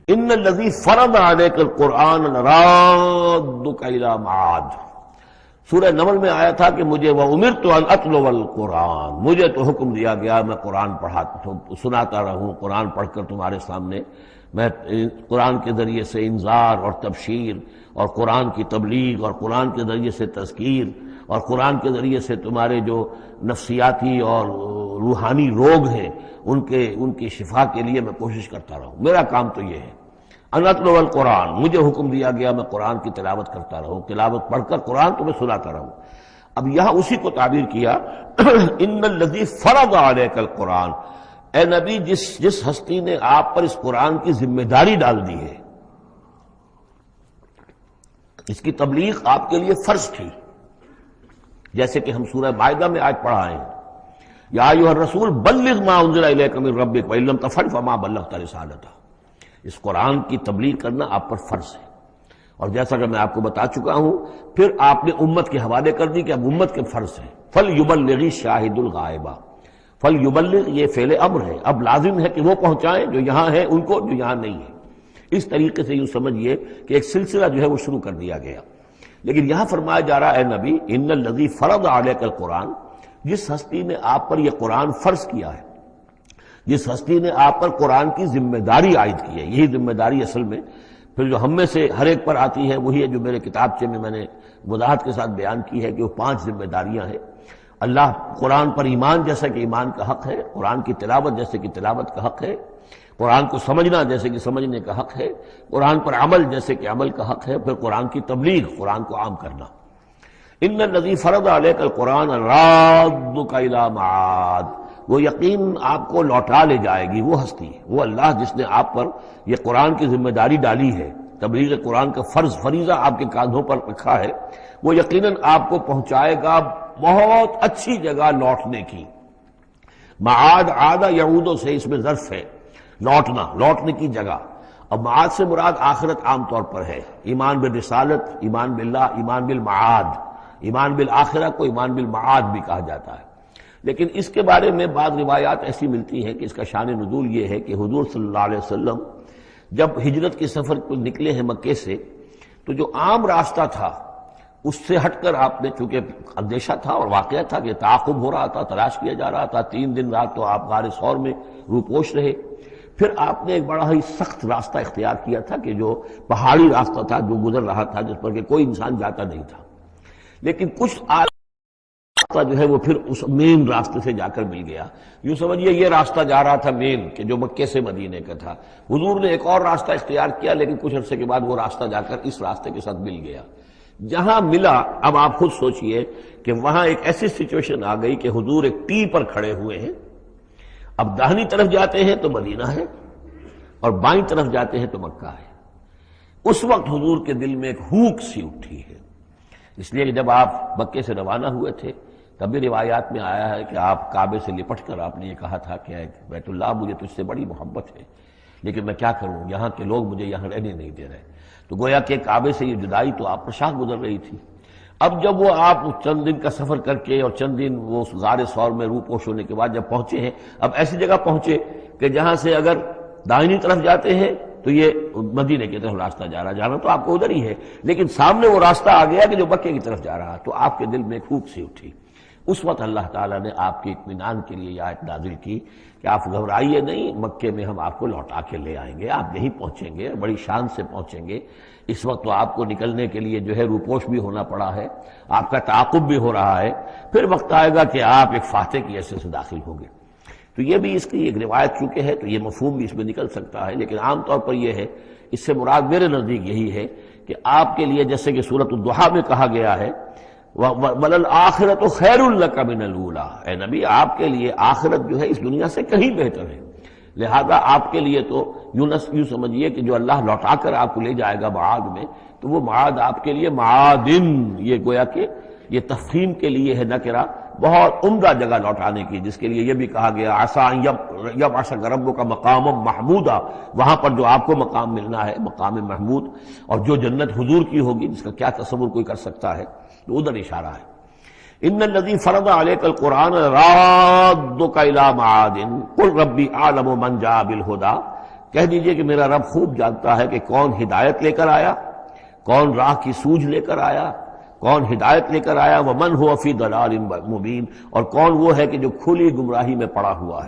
ان الذی فرض علیک القرآن لرادک الی معاد۔ سورہ نمل میں آیا تھا کہ مجھے وَأُمِرْتُ أَنْ أَتْلُوَ الْقُرْآنَ، مجھے تو حکم دیا گیا میں قرآن سناتا رہوں، قرآن پڑھ کر تمہارے سامنے میں قرآن کے ذریعے سے انذار اور تبشیر اور قرآن کی تبلیغ اور قرآن کے ذریعے سے تذکیر اور قرآن کے ذریعے سے تمہارے جو نفسیاتی اور روحانی روگ ہیں ان کی شفا کے لیے میں کوشش کرتا رہوں۔ میرا کام تو یہ ہے ان اتلو القرآن، مجھے حکم دیا گیا میں قرآن کی تلاوت کرتا رہوں، تلاوت پڑھ کر قرآن تمہیں سناتا رہوں۔ اب یہاں اسی کو تعبیر کیا ان الذی فرض علیک القرآن، اے نبی جس ہستی نے آپ پر اس قرآن کی ذمہ داری ڈال دی ہے، اس کی تبلیغ آپ کے لیے فرض تھی، جیسے کہ ہم سورہ مائدہ میں آج پڑھا ہے یا ایھا الرسول بلغ ما انزل الیک من ربک وان لم تفعل فما بلغت رسالتہ، اس قرآن کی تبلیغ کرنا آپ پر فرض ہے۔ اور جیسا کہ میں آپ کو بتا چکا ہوں، پھر آپ نے امت کے حوالے کر دی کہ اب امت کے فرض ہے۔ فَلْيُبَلِّغِ الشَّاهِدُ الْغَائِبَ، فَلْيُبَلِّغ یہ فعل امر ہے، اب لازم ہے کہ وہ پہنچائیں جو یہاں ہیں ان کو، جو یہاں نہیں ہے۔ اس طریقے سے یوں سمجھیے کہ ایک سلسلہ جو ہے وہ شروع کر دیا گیا۔ لیکن یہاں فرمایا جا رہا ہے نبی ان الذی فرض علیک القرآن، جس ہستی نے آپ پر یہ قرآن فرض کیا ہے، جس ہستی نے آپ پر قرآن کی ذمہ داری عائد کی ہے۔ یہی ذمہ داری اصل میں پھر جو ہم میں سے ہر ایک پر آتی ہے وہی ہے جو میرے کتابچے میں نے وضاحت کے ساتھ بیان کی ہے کہ وہ 5 ذمہ داریاں ہیں۔ اللہ قرآن پر ایمان جیسا کہ ایمان کا حق ہے، قرآن کی تلاوت جیسے کہ تلاوت کا حق ہے، قرآن کو سمجھنا جیسے کہ سمجھنے کا حق ہے، قرآن پر عمل جیسے کہ عمل کا حق ہے، پھر قرآن کی تبلیغ، قرآن کو عام کرنا۔ ان الذی فرض علیک القرآن رادک الی معاد، وہ یقین آپ کو لوٹا لے جائے گی، وہ ہستی ہے، وہ اللہ جس نے آپ پر یہ قرآن کی ذمہ داری ڈالی ہے، تبلیغ قرآن کا فریضہ آپ کے کاندھوں پر رکھا ہے، وہ یقیناً آپ کو پہنچائے گا بہت اچھی جگہ لوٹنے کی۔ معاد عاد یعود سے اس میں ظرف ہے، لوٹنے کی جگہ۔ اب معاد سے مراد آخرت عام طور پر ہے، ایمان بالرسالت، ایمان باللہ، ایمان بالمعاد، ایمان بالآخرہ کو ایمان بالمعاد بھی کہا جاتا ہے۔ لیکن اس کے بارے میں بعض روایات ایسی ملتی ہیں کہ اس کا شان نزول یہ ہے کہ حضور صلی اللہ علیہ وسلم جب ہجرت کے سفر کو نکلے ہیں مکے سے، تو جو عام راستہ تھا اس سے ہٹ کر آپ نے، چونکہ اندیشہ تھا اور واقعہ تھا کہ تعاقب ہو رہا تھا، تلاش کیا جا رہا تھا، 3 دن رات تو آپ غار ثور میں روپوش رہے، پھر آپ نے ایک بڑا ہی سخت راستہ اختیار کیا تھا کہ جو پہاڑی راستہ تھا جو گزر رہا تھا، جس پر کہ کوئی انسان جاتا نہیں تھا، لیکن کچھ راستہ جو ہے وہ پھر اس مین راستے سے جا کر مل گیا۔ یوں سمجھیے یہ راستہ جا رہا تھا مین کہ جو مکے سے مدینے کا تھا، حضور نے ایک اور راستہ اختیار کیا، لیکن کچھ عرصے کے بعد وہ راستہ جا کر اس راستے کے ساتھ مل گیا۔ جہاں ملا، اب آپ خود سوچئے کہ وہاں ایک ایسی سچویشن آ گئی کہ حضور ایک ٹی پر کھڑے ہوئے ہیں، اب داہنی طرف جاتے ہیں تو مدینہ ہے اور بائیں طرف جاتے ہیں تو مکہ ہے۔ اس وقت حضور کے دل میں ایک ہوک سی اٹھی ہے، اس لیے کہ جب آپ مکے سے روانہ ہوئے تھے تب بھی روایات میں آیا ہے کہ آپ کعبے سے لپٹ کر آپ نے یہ کہا تھا کہ بیت اللہ مجھے تجھ سے بڑی محبت ہے، لیکن میں کیا کروں، یہاں کے لوگ مجھے یہاں رہنے نہیں دے رہے۔ تو گویا کہ کعبے سے یہ جدائی تو آپ پر شاہ گزر رہی تھی۔ اب جب وہ آپ چند دن کا سفر کر کے اور چند دن وہ غار ثور میں روپوش ہونے کے بعد جب پہنچے ہیں، اب ایسی جگہ پہنچے کہ جہاں سے اگر دائنی طرف جاتے ہیں تو یہ مدینے کی طرف راستہ جانا تو آپ کو ادھر ہی ہے، لیکن سامنے وہ راستہ آ گیا کہ جو مکے کی طرف جا رہا، تو آپ کے دل میں ایک پھوک سی اٹھی۔ اس وقت اللہ تعالیٰ نے آپ کے اطمینان کے لیے یہ آیت نازل کی کہ آپ گھبرائیے نہیں، مکے میں ہم آپ کو لوٹا کے لے آئیں گے، آپ یہیں پہنچیں گے، بڑی شان سے پہنچیں گے۔ اس وقت تو آپ کو نکلنے کے لیے جو ہے روپوش بھی ہونا پڑا ہے، آپ کا تعاقب بھی ہو رہا ہے، پھر وقت آئے گا کہ آپ ایک فاتح کی حیثیت سے داخل ہوں گے۔ تو یہ بھی اس کی ایک روایت چونکہ ہے تو یہ مفہوم بھی اس میں نکل سکتا ہے، لیکن عام طور پر یہ ہے، اس سے مراد میرے نزدیک یہی ہے کہ آپ کے لیے جیسے کہ سورۃ الضحیٰ میں کہا گیا ہے وَلَلْآخِرَةُ خَيْرٌ لَكَ مِنَ الْأُولَىٰ، اے نبی آپ کے لیے آخرت جو ہے اس دنیا سے کہیں بہتر ہے، لہذا آپ کے لیے تو یوں سمجھیے کہ جو اللہ لوٹا کر آپ کو لے جائے گا معاد میں، تو وہ معاد آپ کے لیے معادن، یہ گویا کہ یہ تفخیم کے لیے ہے نکرہ، بہت عمدہ جگہ لوٹانے کی، جس کے لیے یہ بھی کہا گیا عسیٰ ان یبعثک ربک مقاما محمودا، وہاں پر جو آپ کو مقام ملنا ہے مقام محمود، اور جو جنت حضور کی ہوگی جس کا کیا تصور کوئی کر سکتا ہے، تو ادھر اشارہ ہے۔ ان الذی فرض علیک القرآن رادک الی معاد قل ربی اعلم من جاء بالہدی، کہہ دیجئے کہ میرا رب خوب جانتا ہے کہ کون ہدایت لے کر آیا، کون راہ کی سوجھ لے کر آیا، کون ہدایت لے کر آیا، ومن هو فی ضلال مبین، اور کون وہ ہے کہ جو کھلی گمراہی میں پڑا ہوا ہے۔